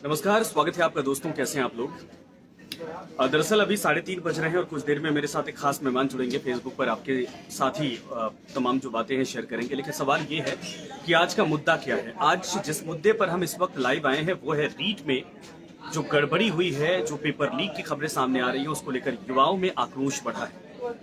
नमस्कार, स्वागत है आपका दोस्तों। कैसे हैं आप लोग? दरअसल अभी 3:30 बज रहे हैं और कुछ देर में मेरे साथ एक खास मेहमान जुड़ेंगे फेसबुक पर। आपके साथ ही तमाम जो बातें हैं शेयर करेंगे। लेकिन सवाल ये है कि आज का मुद्दा क्या है। आज जिस मुद्दे पर हम इस वक्त लाइव आए हैं वो है रीट में जो गड़बड़ी हुई है, जो पेपर लीक की खबरें सामने आ रही है, उसको लेकर युवाओं में आक्रोश बढ़ा है।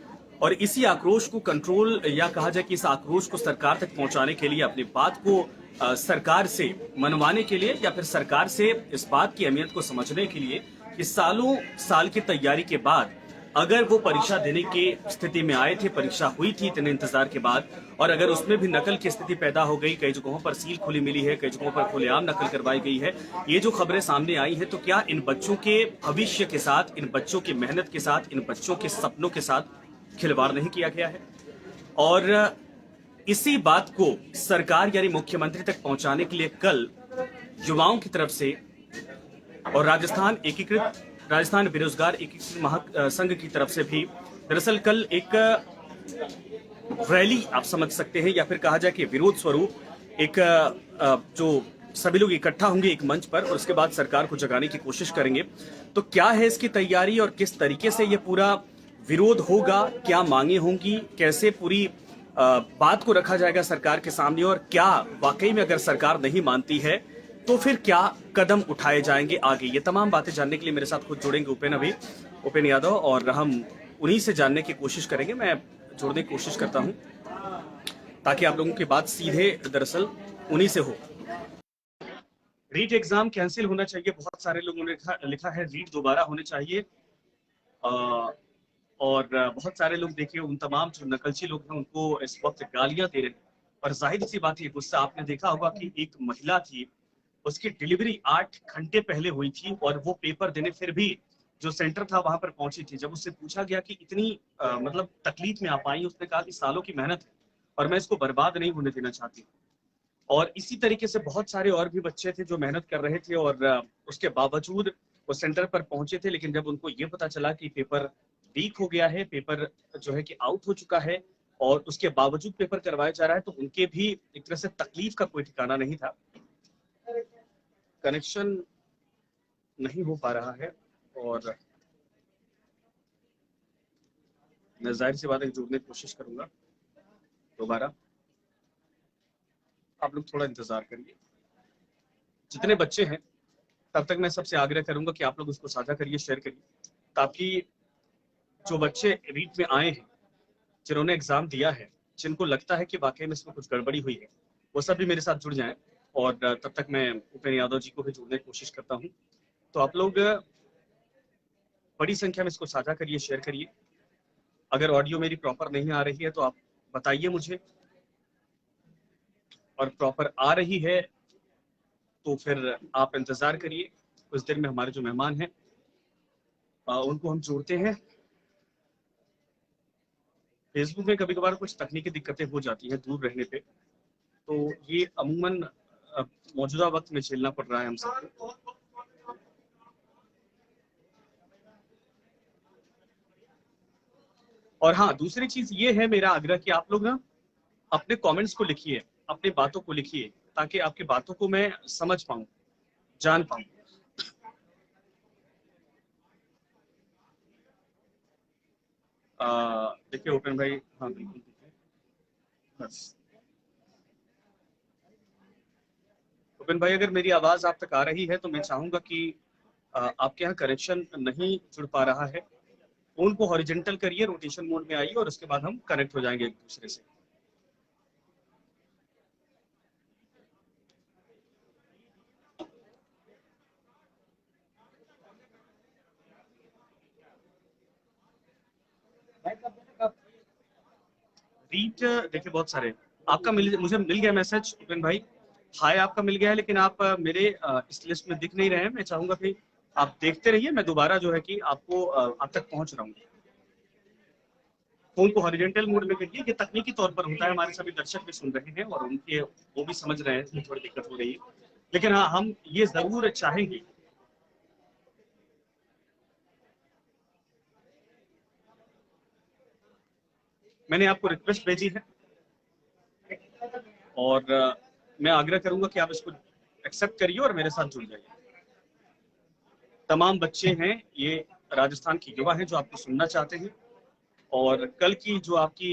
और इसी आक्रोश को कंट्रोल या कहा जाए कि इस आक्रोश को सरकार तक पहुंचाने के लिए, अपनी बात को सरकार से मनवाने के लिए, या फिर सरकार से इस बात की अहमियत को समझने के लिए कि सालों साल की तैयारी के बाद अगर वो परीक्षा देने की स्थिति में आए थे, परीक्षा हुई थी इतने इंतजार के बाद, और अगर उसमें भी नकल की स्थिति पैदा हो गई, कई जगहों पर सील खुली मिली है, कई जगहों पर खुलेआम नकल करवाई गई है, ये जो खबरें सामने आई है, तो क्या इन बच्चों के भविष्य के साथ, इन बच्चों की मेहनत के साथ, इन बच्चों के सपनों के साथ खिलवाड़ नहीं किया गया है? और इसी बात को सरकार यानी मुख्यमंत्री तक पहुंचाने के लिए कल युवाओं की तरफ से और राजस्थान बेरोजगार एकीकृत महासंघ की तरफ से भी दरअसल कल एक रैली आप समझ सकते हैं, या फिर कहा जाए कि विरोध स्वरूप एक जो सभी लोग इकट्ठा होंगे एक मंच पर और उसके बाद सरकार को जगाने की कोशिश करेंगे। तो क्या है इसकी तैयारी और किस तरीके से ये पूरा विरोध होगा, क्या मांगे होंगी, कैसे पूरी बात को रखा जाएगा सरकार के सामने, और क्या वाकई में अगर सरकार नहीं मानती है तो फिर क्या कदम उठाए जाएंगे आगे, ये तमाम बातें जानने के लिए मेरे साथ खुद जुड़ेंगे उपेन यादव, और हम उन्हीं से जानने की कोशिश करेंगे। मैं जोड़ने की कोशिश करता हूं ताकि आप लोगों की बात सीधे दरअसल उन्हीं से हो। रीट एग्जाम कैंसिल होना चाहिए, बहुत सारे लोगों ने लिखा है रीट दोबारा होने चाहिए। और बहुत सारे लोग देखिए, उन तमाम जो नकलची लोग हैं उनको इस वक्त गालियां दे रहे हैं। और जाहिर सी बात है गुस्सा, आपने देखा होगा कि एक महिला थी, उसकी डिलीवरी 8 घंटे पहले हुई थी और वो पेपर देने फिर भी जो सेंटर था वहां पर पहुंची थी। जब उससे पूछा गया कि इतनी मतलब तकलीफ में आप आई, उसने कहा कि सालों की मेहनत है और मैं इसको बर्बाद नहीं होने देना चाहती। और इसी तरीके से बहुत सारे और भी बच्चे थे जो मेहनत कर रहे थे और उसके बावजूद वो सेंटर पर पहुंचे थे। लेकिन जब उनको ये पता चला कि पेपर लीक हो गया है, पेपर जो है कि आउट हो चुका है और उसके बावजूद पेपर करवाया जा रहा है, तो उनके भी एक तरह से तकलीफ का कोई ठिकाना नहीं था। कनेक्शन नहीं हो पा रहा है और मैं जाहिर सी बात है जुड़ने की कोशिश करूंगा दोबारा। आप लोग थोड़ा इंतजार करिए। जितने बच्चे हैं तब तक मैं सबसे आग्रह करूंगा कि आप लोग उसको साझा करिए, शेयर करिए, ताकि जो बच्चे रीट में आए हैं, जिन्होंने एग्जाम दिया है, जिनको लगता है कि वाकई में इसमें कुछ गड़बड़ी हुई है, वो सब भी मेरे साथ जुड़ जाएं। और तब तक मैं उपेन यादव जी को भी जोड़ने की कोशिश करता हूं। तो आप लोग बड़ी संख्या में इसको साझा करिए, शेयर करिए। अगर ऑडियो मेरी प्रॉपर नहीं आ रही है तो आप बताइए मुझे, और प्रॉपर आ रही है तो फिर आप इंतजार करिए। कुछ देर में हमारे जो मेहमान हैं उनको हम जोड़ते हैं। फेसबुक में कभी कभार कुछ तकनीकी दिक्कतें हो जाती हैं दूर रहने पे, तो ये अमूमन मौजूदा वक्त में झेलना पड़ रहा है हम सबको। और हाँ, दूसरी चीज ये है मेरा आग्रह कि आप लोग ना अपने कमेंट्स को लिखिए, अपनी बातों को लिखिए, ताकि आपकी बातों को मैं समझ पाऊं, जान पाऊं। देखिए ओपन भाई, हाँ बिल्कुल बस। ओपन भाई, अगर मेरी आवाज आप तक आ रही है तो मैं चाहूंगा कि आपके यहाँ कनेक्शन नहीं जुड़ पा रहा है, फोन को हॉरिजेंटल करिए, रोटेशन मोड में आइए और उसके बाद हम कनेक्ट हो जाएंगे एक दूसरे से। रीच देखिए बहुत सारे आपका मुझे मिल गया मैसेज उपेन भाई, हाय आपका मिल गया है, लेकिन आप मेरे इस लिस्ट में दिख नहीं रहे हैं। मैं चाहूंगा कि आप देखते रहिए, मैं दोबारा जो है कि आपको आप तक पहुंच रहा हूँ। फोन को हॉरिजेंटल मोड में करिए, ये तकनीकी तौर पर होता है, हमारे सभी दर्शक भी सुन रहे हैं और उनके वो भी समझ रहे हैं कि थोड़ी दिक्कत हो रही है। लेकिन हाँ, हम ये जरूर चाहेंगे, मैंने आपको रिक्वेस्ट भेजी है और मैं आग्रह करूंगा कि आप इसको एक्सेप्ट करिए और मेरे साथ जुड़ जाइए। तमाम बच्चे हैं, ये राजस्थान के युवा हैं जो आपको सुनना चाहते हैं और कल की जो आपकी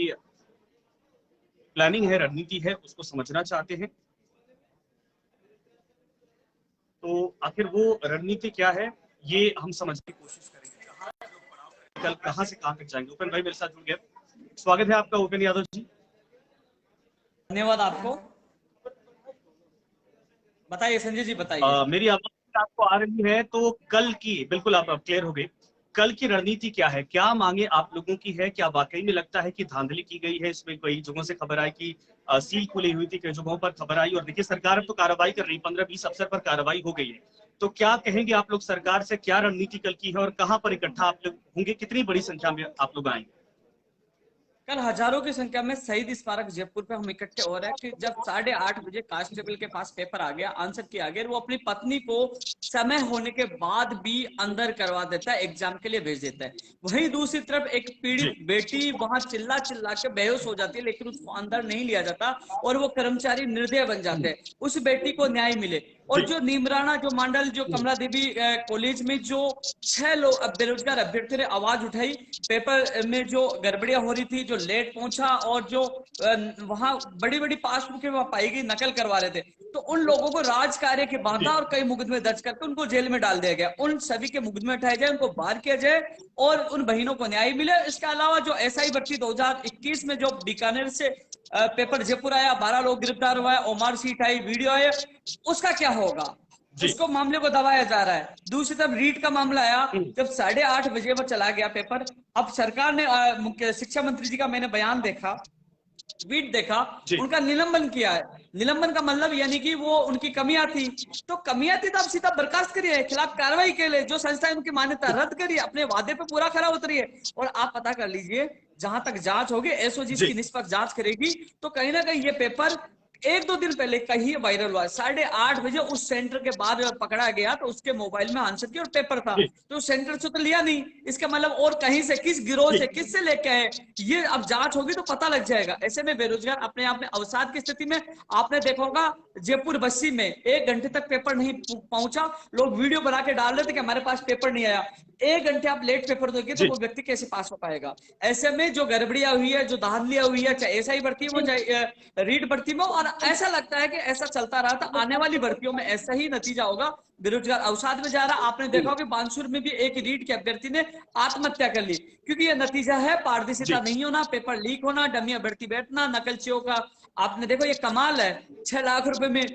प्लानिंग है, रणनीति है, उसको समझना चाहते हैं। तो आखिर वो रणनीति क्या है, ये हम समझने की कोशिश करेंगे। कल कहां से कहां तक जाएंगे। उपेन भाई मेरे साथ जुड़ गए, स्वागत है आपका उपेन यादव जी। धन्यवाद आपको। बताइए संजय जी, बताइए। मेरी आवाज आपको आ रही है तो कल की, बिल्कुल आप क्लियर हो गए, कल की रणनीति क्या है, क्या मांगे आप लोगों की है, क्या वाकई में लगता है कि धांधली की गई है। इसमें कई जगहों से खबर आई कि सील खुली हुई थी, कई जगहों पर खबर आई और देखिए सरकार अब तो कार्रवाई कर रही, 15-20 अफसर पर कार्रवाई हो गई है। तो क्या कहेंगे आप लोग, सरकार से क्या रणनीति कल की है और कहां पर इकट्ठा आप लोग होंगे, कितनी बड़ी संख्या में आप लोग आएंगे। कल हजारों की संख्या में शहीद स्मारक जयपुर पे हम इकट्ठे हो रहे हैं कि जब 8:30 बजे कांस्टेबल के पास पेपर आ गया, आंसर की आ गया, वो अपनी पत्नी को समय होने के बाद भी अंदर करवा देता है, एग्जाम के लिए भेज देता है। वहीं दूसरी तरफ एक पीड़ित बेटी वहां चिल्ला चिल्ला के बेहोश हो जाती है, लेकिन उसको अंदर नहीं लिया जाता और वो कर्मचारी निर्दय बन जाते हैं, उस बेटी को न्याय मिले। और जो नीमराना, जो मंडल, जो कमला देवी कॉलेज में जो 6 लोग बेरोजगार अभ्यर्थी ने आवाज उठाई, पेपर में जो गड़बड़ियां हो रही थी, जो लेट पहुंचा और जो वहां बड़ी बड़ी पासबुकें वहां पाई गई, नकल करवा रहे थे, तो उन लोगों को राज कार्य के बांधा और कई मुकदमे दर्ज करके उनको जेल में डाल दिया गया। उन सभी के मुकदमे उठाए जाए, उनको बाहर किया जाए और उन बहनों को न्याय मिले। इसके अलावा जो एसआई भर्ती 2021 में जो बीकानेर से पेपर जयपुर आया, 12 लोग गिरफ्तार हुआ है, ओमार सीट आई, वीडियो आया, उसका क्या होगा, उसको मामले को दबाया जा रहा है। दूसरी तरफ रीट का मामला आया, जब 8:30 बजे वो चला गया पेपर। अब सरकार ने मुख्य शिक्षा मंत्री जी का मैंने बयान देखा, ट्वीट देखा, उनका निलंबन किया है। निलंबन का मतलब यानी कि वो उनकी कमियां थी, तो कमियां थी तो आप सीधा बर्खास्त करिए, खिलाफ कार्रवाई के लिए, जो संस्थाएं उनकी मान्यता रद्द करिए, अपने वादे पे पूरा खरा उतरिए। और आप पता कर लीजिए, जहां तक जांच होगी, एसओजी इसकी निष्पक्ष जांच करेगी, तो कहीं ना कहीं ये पेपर 1-2 दिन पहले कहीं वायरल हुआ। 8:30 बजे उस सेंटर के बाद पकड़ा गया तो उसके मोबाइल में आंसर की और पेपर था, तो सेंटर से तो लिया नहीं, इसका मतलब और कहीं से, किस गिरोह से, किससे लेके आए, ये अब जांच होगी तो पता लग जाएगा। ऐसे में बेरोजगार अपने आप में अवसाद की स्थिति में, आपने देखा होगा जयपुर बस्ती में 1 घंटे तक पेपर नहीं पहुंचा, लोग वीडियो बना के डाल रहे थे कि हमारे पास पेपर नहीं आया। 1 घंटे आप लेट पेपर दोगे तो वो व्यक्ति कैसे पास हो पाएगा। ऐसे में जो गड़बड़ियां हुई है, जो धांधलियां हुई है, चाहे एसआई भर्ती में, चाहे रीट भर्ती में, और ऐसा लगता है कि ऐसा चलता रहा तो आने वाली भर्तियों में ऐसा ही नतीजा होगा, बेरोजगार अवसाद में जा रहा। आपने देखा होगा बानसूर में भी एक रीट के अभ्यर्थी ने आत्महत्या कर ली, क्योंकि ये नतीजा है पारदर्शिता नहीं होना, पेपर लीक होना, डमी अभ्यर्थी बैठना, नकलचियों का। आपने देखो ये कमाल है, 6 लाख रुपए में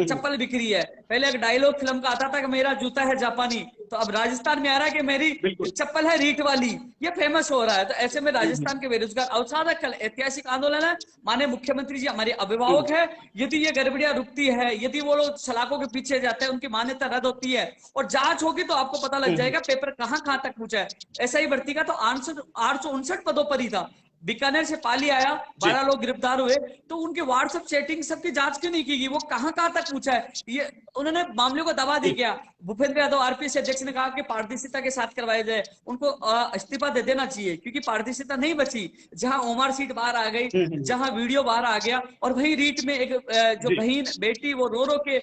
चप्पल बिक्री है। पहले एक डायलॉग फिल्म का आता था कि मेरा जूता है जापानी, तो अब राजस्थान में आ रहा है कि मेरी चप्पल है रीट वाली, ये फेमस हो रहा है। तो ऐसे में राजस्थान के बेरोजगार अवसाद है, कल ऐतिहासिक आंदोलन है। माननीय मुख्यमंत्री जी हमारे अभिभावक है, यदि ये गड़बड़ियां रुकती है, यदि वो लोग सलाखों के पीछे जाते हैं, उनकी मान्यता रद्द होती है और जांच होगी तो आपको पता लग जाएगा पेपर कहां कहां तक पूछा है। ऐसा ही भर्ती का तो 859 पदों पर ही था। बीकानेर से पाली आया, 12 लोग गिरफ्तार हुए, तो उनके व्हाट्सएप चैटिंग सबकी जांच क्यों नहीं की गई, वो कहां कहां तक पूछा है, ये उन्होंने मामले को दबा दी क्या। भूपेंद्र यादव आरपीएस अध्यक्ष ने कहा कि पारदर्शिता के साथ करवाया जाए, उनको इस्तीफा दे देना चाहिए, क्योंकि पारदर्शिता नहीं बची। जहां ओमार सीट बाहर आ गई, जहां वीडियो बाहर आ गया, और वही रीट में एक जो बहन बेटी वो रो रो के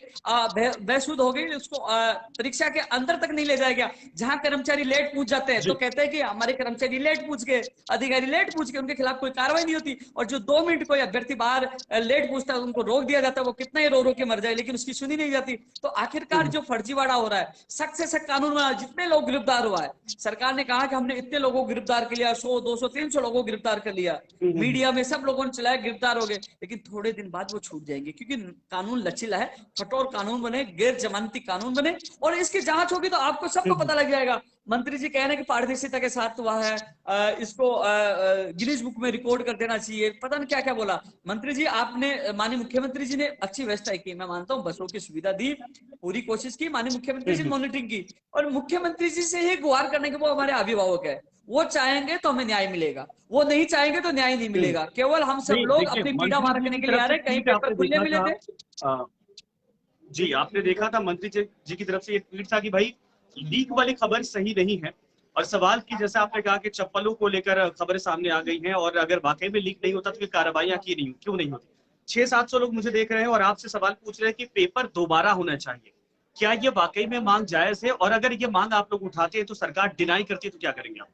बेसुध हो गई, उसको परीक्षा के अंदर तक नहीं ले जाया गया। जहां कर्मचारी लेट पूछ जाते हैं तो कहते हैं कि हमारे कर्मचारी लेट पूछ गए, अधिकारी लेट पूछ गए, उनके खिलाफ कोई कार्रवाई नहीं होती। और जो 2 मिनट कोई अभ्यर्थी बाहर लेट पूछता है उनको रोक दिया जाता है, वो कितना ही रो रो के मर जाए लेकिन उसकी सुनी नहीं जाती। तो आखिरकार जो फर्जीवाड़ा हो रहा है, सख्त से सख्त कानून बना, जितने लोग गिरफ्तार हुआ है, सरकार ने कहा कि हमने इतने लोगों को गिरफ्तार कर लिया, 100, 200, 300 लोगों को गिरफ्तार कर लिया, मीडिया में सब लोगों ने चलाया, गिरफ्तार हो गए, लेकिन थोड़े दिन बाद वो छूट जाएंगे, क्योंकि कानून लचीला है। कठोर कानून बने, गैर जमानती कानून बने, और इसकी जांच होगी तो आपको सबको पता लग जाएगा। मंत्री जी कह रहे हैं कि पारदर्शिता के साथ हुआ है, इसको गिनीज बुक में रिकॉर्ड कर देना चाहिए, पता नहीं क्या क्या बोला। मंत्री जी आपने, माननीय मुख्यमंत्री जी ने अच्छी व्यवस्था की, मैं मानता हूँ, बसों की सुविधा दी, पूरी कोशिश की, माननीय मुख्यमंत्री जी ने मॉनिटरिंग की, और मुख्यमंत्री जी से ही गुहार करने के वो हमारे अभिभावक है, वो चाहेंगे तो हमें न्याय मिलेगा, वो नहीं चाहेंगे तो न्याय नहीं मिलेगा। केवल हम सब लोग अपनी पीड़ा मार करने के लिए आ रहे हैं, कहीं पेपर खुले मिले थे। जी आपने देखा था मंत्री जी की तरफ से ये ट्वीट था कि भाई लीक वाली खबर सही नहीं है, और सवाल की जैसे आपने कहा कि चप्पलों को लेकर खबरें सामने आ गई हैं, और अगर वाकई में लीक नहीं होता तो कार्रवाइयां क्यों नहीं होती। 600-700 लोग मुझे देख रहे हैं और आपसे सवाल पूछ रहे हैं कि पेपर दोबारा होना चाहिए, क्या ये वाकई में मांग जायज है, और अगर ये मांग आप लोग उठाते हैं तो सरकार डिनाई करती है तो क्या करेंगे आप?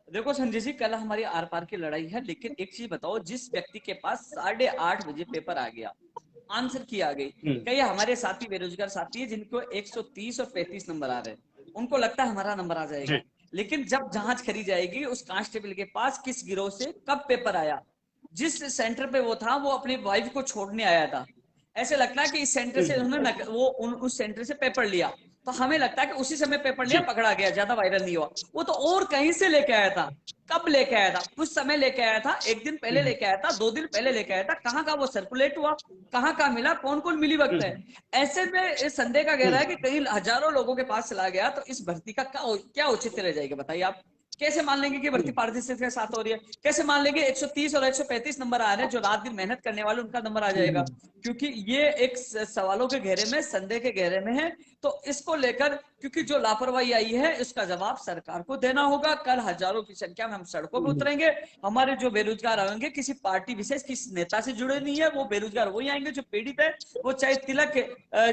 देखो संजय जी, कल हमारी आर पार की लड़ाई है, लेकिन एक चीज बताओ, जिस व्यक्ति के पास 8:30 बजे पेपर आ गया, आंसर की आ गई, कई हमारे साथी बेरोजगार साथी है जिनको 130 और 35 नंबर आ रहे हैं, उनको लगता है हमारा नंबर आ जाएगा, लेकिन जब जांच करी जाएगी उस कांस्टेबल के पास किस गिरोह से कब पेपर आया, जिस सेंटर पे वो था वो अपनी वाइफ को छोड़ने आया था, ऐसे लगता है कि इस सेंटर से उन्होंने उस सेंटर से पेपर लिया, तो हमें लगता है कि उसी समय पेपर लिया, जी पकड़ा गया, ज्यादा वायरल नहीं हुआ। वो तो और कहीं से लेके आया था, कब लेके आया था, कुछ समय लेके आया था, एक दिन पहले लेके आया था, 2 दिन पहले लेके आया था, कहाँ का वो सर्कुलेट हुआ, कहाँ का मिला, कौन कौन मिली वक्त है। ऐसे में इस संदेह का गहरा है कि कहीं हजारों लोगों के पास चला गया, तो इस भर्ती का क्या औचित्य रह जाएगा, बताइए आप। कैसे मान लेंगे कि भर्ती पारदर्शिता के साथ हो रही है, कैसे मान लेंगे 130 और 135 नंबर आ रहे हैं, जो रात दिन मेहनत करने वाले उनका नंबर आ जाएगा, क्योंकि ये एक सवालों के घेरे में, संदेह के घेरे में है। तो इसको लेकर, क्योंकि जो लापरवाही आई है, इसका जवाब सरकार को देना होगा। कल हजारों की संख्या में हम सड़कों पर उतरेंगे। हमारे जो बेरोजगार आएंगे किसी पार्टी विशेष, किसी नेता से जुड़े नहीं है, वो बेरोजगार वही आएंगे जो पीड़ित है, वो चाहे तिलक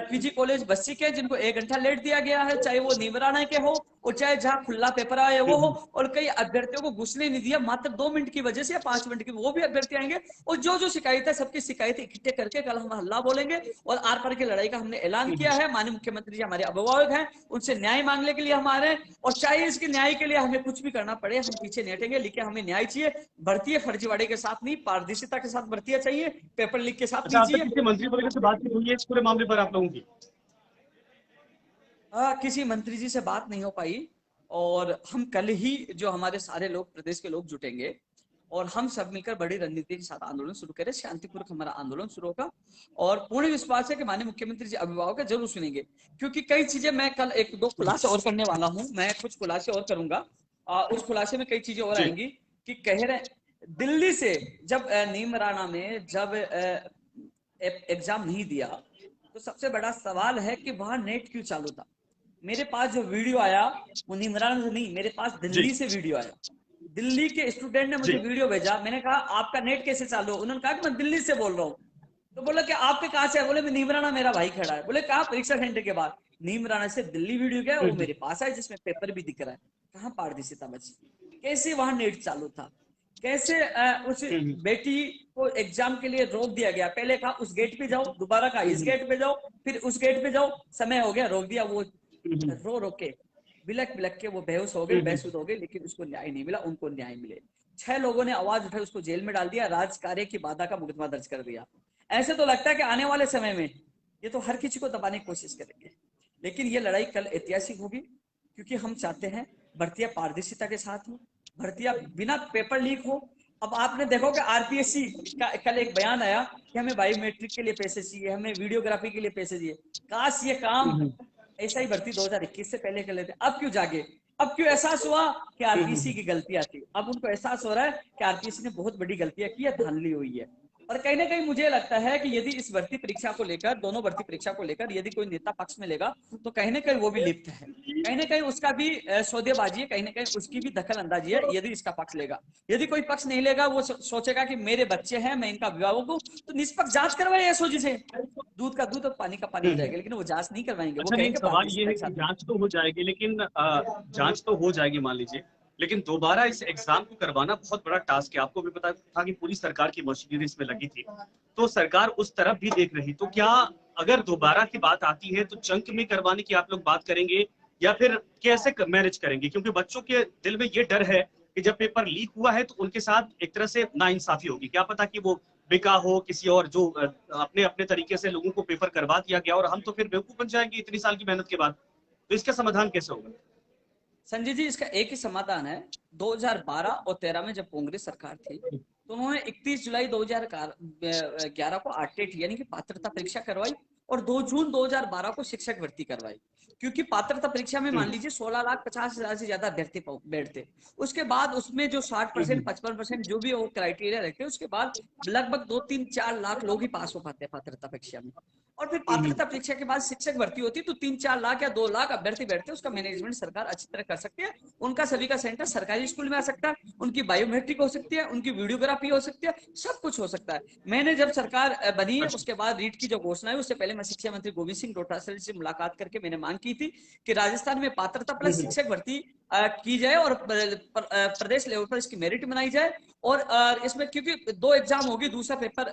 पीजी कॉलेज बस्सी के जिनको 1 घंटा लेट दिया गया है, चाहे वो नीमराना के हो, और चाहे जहां खुला पेपर आए वो हो, और कई अभ्यर्थियों को घुसने नहीं दिया मात्र 2 मिनट की वजह से या 5 मिनट की, वो भी अभ्यर्थी आएंगे। और जो जो शिकायत है, सबकी शिकायतें इकट्ठे करके कल हम हल्ला बोलेंगे, और आर पार की लड़ाई का हमने ऐलान किया है। माननीय मुख्यमंत्री जी हमारे अभिभावक हैं, उनसे न्याय मांगने के लिए हम आ रहे हैं, और चाहे इसके न्याय के लिए हमें कुछ भी करना पड़े, हम पीछे नहीं हटेंगे, लेकिन हमें न्याय चाहिए। भर्ती फर्जीवाड़े के साथ नहीं, पारदर्शिता के साथ भर्तियां चाहिए, पेपर लीक के साथ अच्छा, नहीं आप तक चाहिए। किसी मंत्री वगैरह से बात हुई है इस पूरे मामले पर आप लोगों की? किसी मंत्री जी से बात नहीं हो पाई, और हम कल ही जो हमारे सारे लोग, प्रदेश के लोग जुटेंगे, और हम सब मिलकर बड़ी रणनीति के साथ आंदोलन शुरू करें, शांतिपूर्वक हमारा आंदोलन शुरू होगा, और पूर्ण विश्वास है कि माननीय मुख्यमंत्री जी अभिभावक है, जरूर सुनेंगे। क्योंकि कई चीजें मैं कल 1-2 खुलासे और करने वाला हूं, मैं कुछ खुलासे और करूंगा, उस खुलासे में कई चीजें और जी आएंगी। कि कह रहे दिल्ली से जब नीमराना में जब एग्जाम नहीं दिया, तो सबसे बड़ा सवाल है कि वहां नेट क्यों चालू था। मेरे पास जो वीडियो आया, वो निमरान से नहीं, मेरे पास जी दिल्ली से वीडियो आया, दिल्ली के स्टूडेंट ने मुझे जी वीडियो भेजा, मैंने कहा आपका नेट कैसे चालू हो, उन्होंने कहा कि मैं दिल्ली से बोल रहा हूँ। तो बोला कि आपके कहाँ से है, बोले मैं नीमराना, मेरा भाई खड़ा है। बोले कहा, परीक्षा सेंटर के बाद। नीमराना से दिल्ली वीडियो गया, वो मेरे पास है, जिसमें पेपर भी दिख रहा है। कहाँ पारदर्शिता बची, कैसे वहां नेट चालू था, कैसे उस बेटी को एग्जाम के लिए रोक दिया गया, पहले कहा उस गेट पे जाओ, दोबारा कहा इस गेट पे जाओ, फिर उस गेट पे जाओ, समय हो गया रोक दिया। वो रो रो के, बिलक बिलक के वो बेहोश हो गई, बेसुध हो गई, लेकिन उसको न्याय नहीं मिला, उनको न्याय मिले। 6 लोगों ने आवाज उठाई, उसको जेल में डाल दिया, राजकार्य की बाधा का मुकदमा दर्ज कर दिया। ऐसे तो लगता है कि आने वाले समय में ये तो हर किसी को दबाने की कोशिश करेंगे, लेकिन ये लड़ाई कल ऐतिहासिक होगी, क्योंकि हम चाहते हैं भर्तियां पारदर्शिता के साथ हो, भर्तियां बिना पेपर लीक हो। अब आपने देखो कि आरपीएससी का कल एक बयान आया कि हमें बायोमेट्रिक के लिए पैसे चाहिए, हमें वीडियोग्राफी के लिए पैसे चाहिए। काश ये काम ऐसा ही भर्ती 2021 से पहले कर लेते। अब क्यों जागे, अब क्यों एहसास हुआ कि आरपीएससी की गलतियां थी, अब उनको एहसास हो रहा है कि आरपीएससी ने बहुत बड़ी गलतियां की है, धांधली हुई है। और कहीं ना कहीं मुझे लगता है कि यदि इस भर्ती परीक्षा को लेकर, दोनों भर्ती परीक्षा को लेकर यदि कोई नेता पक्ष में लेगा, तो कहीं ना कहीं वो भी लिप्त है, कहीं ना कहीं उसका भी सौदेबाजी है, कहीं ना कहीं उसकी भी दखल अंदाजी है, यदि इसका पक्ष लेगा। यदि कोई पक्ष नहीं लेगा, वो सोचेगा कि मेरे बच्चे हैं, मैं इनका अभिभावक हूं, तो निष्पक्ष जांच करवाए एसओजी से, दूध का दूध और पानी का पानी हो जाएगा, लेकिन वो जांच नहीं करवाएंगे, वो अच्छा, नहीं, कहेंगे सवाल ये पारदर्शिता है के कि साथ। जांच तो हो जाएगी, लेकिन जांच तो हो जाएगी मान लीजिए, लेकिन दोबारा इस एग्जाम को करवाना बहुत बड़ा टास्क है। आपको भी पता था कि पूरी सरकार की मशीनरी इसमें लगी थी, तो सरकार उस तरफ भी देख रही। तो क्या अगर दोबारा की बात आती है तो चंक में करवाने की आप लोग बात करेंगे, या फिर कैसे मैनेज करेंगे? क्योंकि बच्चों के दिल में ये डर है कि जब पेपर लीक हुआ है तो उनके साथ एक तरह से नाइंसाफी होगी। क्या पता कि वो बिका हो किसी और, जो अपने अपने तरीके से लोगों को पेपर करवा दिया गया, और हम तो फिर बेवकूफ बन जाएंगे इतनी साल की मेहनत के बाद। तो इसका समाधान कैसे होगा? संजय जी, इसका एक ही समाधान है। 2012 और 13 में जब कांग्रेस सरकार थी, तो उन्होंने 31 जुलाई 2011 को आरटेट यानी कि पात्रता परीक्षा करवाई, और 2 जून 2012 को शिक्षक भर्ती करवाई। क्योंकि पात्रता परीक्षा में मान लीजिए 16,50,000 से ज्यादा अभ्यर्थी बैठते, उसके बाद उसमें जो 60%, 55% जो भी वो क्राइटेरिया रखते, उसके बाद लगभग 2-3-4 लाख लोग ही पास हो पाते हैं पात्रता परीक्षा में। और फिर पात्रता परीक्षा के बाद शिक्षक भर्ती होती है, तो 3-4 लाख या 2 लाख अभ्यर्थी बैठते हैं, उसका मैनेजमेंट सरकार अच्छी तरह कर सकती है। उनका सभी का सेंटर सरकारी स्कूल में आ सकता है, उनकी बायोमेट्रिक हो सकती है, उनकी वीडियोग्राफी हो सकती है, सब कुछ हो सकता है। मैंने जब सरकार बनी है अच्छा। उसके बाद रीट की जो घोषणा है, उससे पहले मैं शिक्षा मंत्री गोविंद सिंह डोटासरा से मुलाकात करके मैंने मांग की थी कि राजस्थान में पात्रता प्लस शिक्षक भर्ती की जाए और प्रदेश लेवल पर इसकी मेरिट बनाई जाए। और इसमें क्योंकि 2 एग्जाम होगी, दूसरा पेपर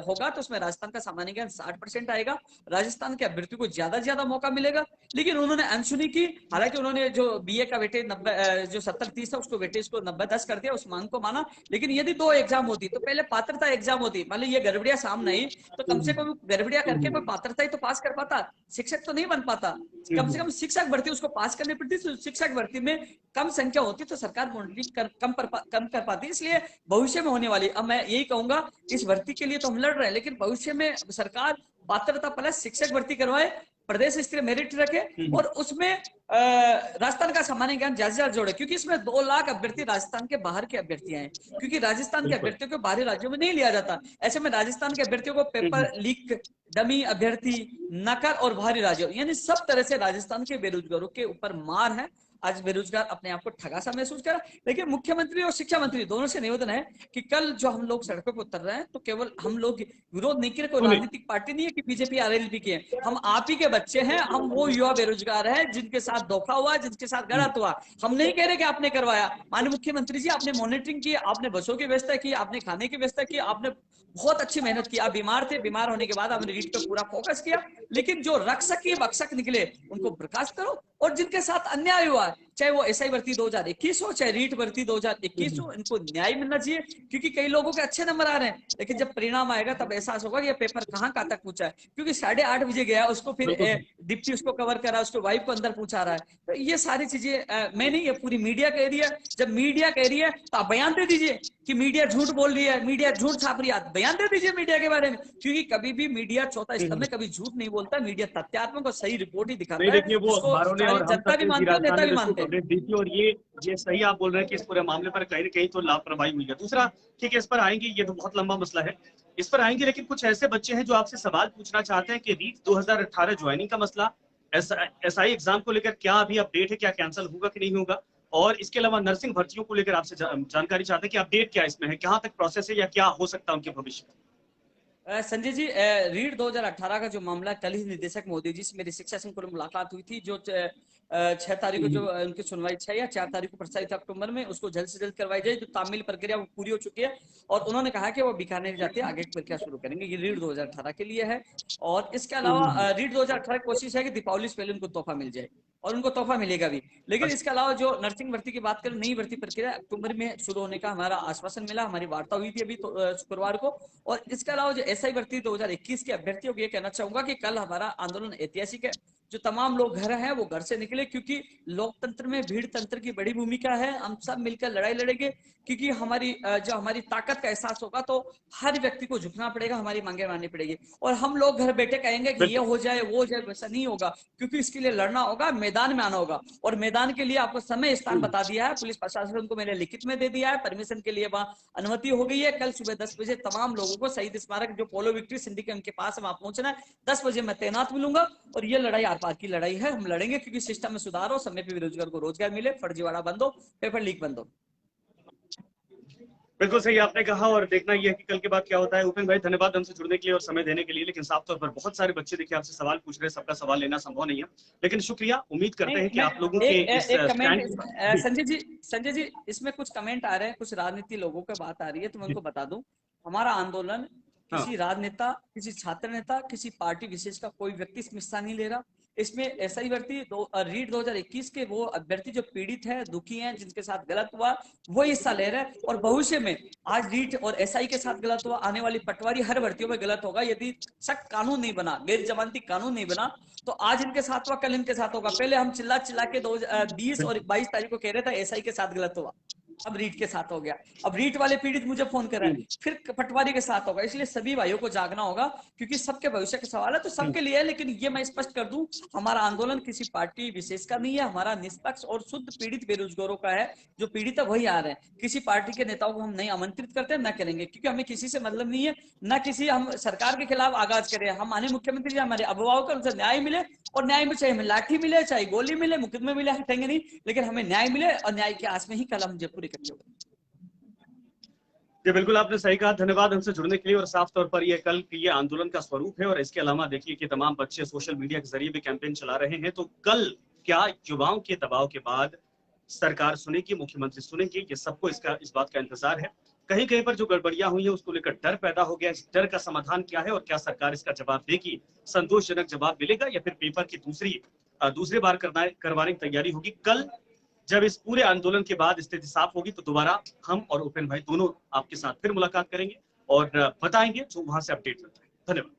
होगा, तो उसमें राजस्थान का सामान्य ज्ञान 60% आएगा, राजस्थान के अभ्यर्थी को ज्यादा से ज्यादा मौका मिलेगा। लेकिन उन्होंने अनसुनी की, हालांकि उन्होंने जो बीए का वेटेज 90 जो 70-30 था, उसको वेटेज को 90-10 कर दिया, उस मांग को माना। लेकिन यदि 2 एग्जाम होती तो पहले पात्रता एग्जाम होती, मान लो ये गड़बड़िया सामने आई तो कम से कम गड़बड़िया करके कोई पात्रता ही तो पास कर पाता, शिक्षक तो नहीं बन पाता। कम से कम शिक्षक भर्ती उसको पास करनी पड़ती, तो शिक्षक भर्ती में कम संख्या होती तो सरकार मॉनिटरिंग कम कर पाती। इसलिए भविष्य में होने वाली, अब मैं यही कहूंगा, इस भर्ती के लिए तो हम लड़ रहे हैं, लेकिन भविष्य में सरकार पात्रता प्लस शिक्षक भर्ती करवाए, प्रदेश स्तरीय मेरिट रखे और उसमें राजस्थान का सामान्य ज्ञान ज्यादा से ज्यादा जोड़े, क्योंकि इसमें 2 लाख अभ्यर्थी राजस्थान के बाहर के अभ्यर्थी हैं, क्योंकि राजस्थान के अभ्यर्थियों को बाहरी राज्यों में नहीं लिया जाता। ऐसे में राजस्थान के अभ्यर्थियों को पेपर लीक, डमी अभ्यर्थी, नकल और बाहरी राज्यों, यानी सब तरह से राजस्थान के बेरोजगारों के ऊपर मार है। आज बेरोजगार अपने आप को ठगा सा महसूस कर, लेकिन मुख्यमंत्री और शिक्षा मंत्री दोनों से निवेदन है कि कल जो हम लोग सड़कों पर उतर रहे हैं, तो केवल हम लोग विरोध नहीं कर रहे, कोई राजनीतिक पार्टी नहीं है कि बीजेपी आरएलपी की है, हम आप ही के बच्चे हैं, हम वो युवा बेरोजगार हैं जिनके साथ धोखा हुआ, जिनके साथ गलत हुआ। हम नहीं कह रहे कि आपने करवाया, माननीय मुख्यमंत्री जी, आपने मॉनिटरिंग की, आपने बसों की व्यवस्था की, आपने खाने की व्यवस्था की, आपने बहुत अच्छी मेहनत की। आप बीमार थे, बीमार होने के बाद आपने रीट पे पूरा फोकस किया, लेकिन जो रक्षक की बक्षक निकले उनको बर्खास्त करो, और जिनके साथ अन्याय हुआ, चाहे वो एसआई भर्ती 2021 हो, चाहे रीट भर्ती 2021 हो, इनको न्याय मिलना चाहिए। क्योंकि कई लोगों के अच्छे नंबर आ रहे हैं, लेकिन जब परिणाम आएगा तब एहसास होगा कि ये पेपर कहाँ तक पूछा है, क्योंकि 8:30 बजे गया, उसको फिर डिप्टी उसको कवर करा, उसको वाइफ को अंदर पूछा रहा है। तो ये सारी चीजें मैं नहीं, ये पूरी मीडिया कह रही है। जब मीडिया कह रही है तो आप बयान दे दीजिए कि मीडिया झूठ बोल रही है, मीडिया झूठ छाप रही है, आप बयान दे दीजिए मीडिया के बारे में, क्योंकि कभी भी मीडिया चौथा स्तंभ में कभी झूठ नहीं बोलता, मीडिया तथ्यात्मक और सही रिपोर्ट ही दिखाता नहीं है, देखिए, वो जिसको अखबारों ने और हम जनता तक भी भी मानते हैं, राजधानी नेता भी में इसको मानते हैं। कवरेज दी थी, और ये सही आप बोल रहे हैं कि इस पूरे मामले पर कहीं न कहीं तो लापरवाही हुई है। दूसरा, ठीक है, इस पर आएंगे, ये तो बहुत लंबा मसला है, इस पर आएंगे, लेकिन कुछ ऐसे बच्चे हैं जो आपसे सवाल पूछना चाहते हैं कि रीट 2018 ज्वाइनिंग का मसला, एसआई एग्जाम को लेकर क्या अभी अपडेट है, क्या कैंसिल होगा कि नहीं होगा, और इसके अलावा नर्सिंग भर्तियों को लेकर आपसे जानकारी चाहते हैं कि अपडेट क्या इसमें है, कहाँ तक प्रोसेस है या क्या हो सकता है उनके भविष्य में। संजय जी, रीट 2018 का जो मामला, कल ही निदेशक मोदी जी से मेरी शिक्षा संकुल में मुलाकात हुई थी, जो 6 तारीख को जो उनकी सुनवाई 6 या 4 तारीख को प्रस्तावित अक्टूबर में, उसको जल्द से जल्द करवाई जाए। जो तामील प्रक्रिया वो पूरी हो चुकी है, और उन्होंने कहा कि वो बीकानेर जाते आगे की प्रक्रिया शुरू करेंगे। ये रीट 2018 के लिए है। और इसके अलावा रीट 2018 की कोशिश है कि दीपावली से पहले उनको तोहफा मिल जाए, और उनको तोहफा मिलेगा भी। लेकिन इसके अलावा जो नर्सिंग भर्ती की बात करें, नई भर्ती प्रक्रिया अक्टूबर में शुरू होने का हमारा आश्वासन मिला, हमारी वार्ता हुई थी अभी शुक्रवार को। और इसके अलावा जो एसआई भर्ती 2021 के अभ्यर्थियों को ये कहना चाहूंगा कि कल हमारा आंदोलन ऐतिहासिक है। जो तमाम लोग घर हैं वो घर से निकले, क्योंकि लोकतंत्र में भीड़ तंत्र की बड़ी भूमिका है। हम सब मिलकर लड़ाई लड़ेंगे, क्योंकि जो हमारी ताकत का एहसास होगा तो हर व्यक्ति को झुकना पड़ेगा, हमारी मांगे माननी पड़ेगी। और हम लोग घर बैठे कहेंगे कि ये हो जाए वो हो जाए, वैसा नहीं होगा, क्योंकि इसके लिए लड़ना होगा, मैदान में आना होगा। और मैदान के लिए आपको समय स्थान बता दिया है, पुलिस प्रशासन को मैंने लिखित में दे दिया है, परमिशन के लिए वहां अनुमति हो गई है। कल सुबह 10 बजे तमाम लोगों को शहीद स्मारक जो पोलो विक्ट्री सिंडिकेट उनके पास है, वहां पहुंचना है। 10 बजे मैं तैनात मिलूंगा, और ये लड़ाई आर पार की लड़ाई है, हम लड़ेंगे, क्योंकि सिस्टम में सुधार हो, समय पे बेरोजगार को रोजगार मिले, फर्जीवाड़ा बंद हो, पेपर लीक बंद हो। बिल्कुल सही आपने कहा, और देखना यह है कि कल के बाद क्या होता है। उपेंद्र भाई, धन्यवाद हमसे जुड़ने के लिए और समय देने के लिए। लेकिन साफ तौर पर बहुत सारे बच्चे देखिए आपसे सवाल पूछ रहे हैं, सबका सवाल लेना संभव नहीं है, लेकिन शुक्रिया। उम्मीद करते हैं कि आप लोगों के इस स्टैंड। संजय जी, इसमें कुछ कमेंट आ रहे हैं, कुछ राजनीति लोगों की बात आ रही है, तो मैं उनको बता दूं, हमारा आंदोलन किसी राजनेता, किसी छात्र नेता, किसी पार्टी विशेष का कोई व्यक्ति इसमें हिस्सा नहीं ले रहा। इसमें एसआई भर्ती रीट 2021 के वो अभ्यर्थी जो पीड़ित हैं, दुखी हैं, जिनके साथ गलत हुआ, वो हिस्सा ले रहे हैं। और भविष्य में आज रीट और एसआई के साथ गलत हुआ, आने वाली पटवारी हर भर्तियों में गलत होगा। यदि सख्त कानून नहीं बना, गैर जमानती कानून नहीं बना, तो आज इनके साथ हुआ, कल इनके साथ होगा। पहले हम चिल्ला चिल्ला के 20 और 22 तारीख को कह रहे थे एसआई के साथ गलत हुआ, अब रीट के साथ हो गया, अब रीट वाले पीड़ित मुझे फोन कर रहे हैं, फिर पटवारी के साथ होगा। इसलिए सभी भाइयों को जागना होगा, क्योंकि सबके भविष्य का सवाल है, तो सबके लिए है। लेकिन ये मैं स्पष्ट कर दूं, हमारा आंदोलन किसी पार्टी विशेष का नहीं है, हमारा निष्पक्ष और शुद्ध पीड़ित बेरोजगारों का है। जो पीड़ित है वही आ रहे हैं, किसी पार्टी के नेताओं को हम नहीं आमंत्रित करते, न करेंगे, क्योंकि हमें किसी से मतलब नहीं है, न किसी हम सरकार के खिलाफ आगाज करें। हम माननीय मुख्यमंत्री जी हमारे अभिभावक, उनसे न्याय मिले, और न्याय में चाहे हमें लाठी मिले, चाहे गोली मिले, मुकदमे मिले, हटेंगे नहीं, लेकिन हमें न्याय मिले, और न्याय के आस में ही कल हम जयपुर इकट्ठे हो। जी बिल्कुल, आपने सही कहा। धन्यवाद हमसे जुड़ने के लिए। और साफ तौर पर ये कल ये आंदोलन का स्वरूप है। और इसके अलावा देखिए कि तमाम बच्चे सोशल मीडिया के जरिए भी कैंपेन चला रहे हैं। तो कल क्या युवाओं के दबाव के बाद सरकार सुनेगी, मुख्यमंत्री सुनेंगे, ये सबको इस बात का इंतजार है। कहीं कहीं पर जो गड़बड़ियां हुई है उसको लेकर डर पैदा हो गया। इस डर का समाधान क्या है और क्या सरकार इसका जवाब देगी, संतोषजनक जवाब मिलेगा या फिर पेपर की दूसरी बार करवाने की तैयारी होगी। कल जब इस पूरे आंदोलन के बाद स्थिति साफ होगी तो दोबारा हम और उपेंद्र भाई दोनों आपके साथ फिर मुलाकात करेंगे और बताएंगे जो वहां से अपडेट मिलता है। धन्यवाद।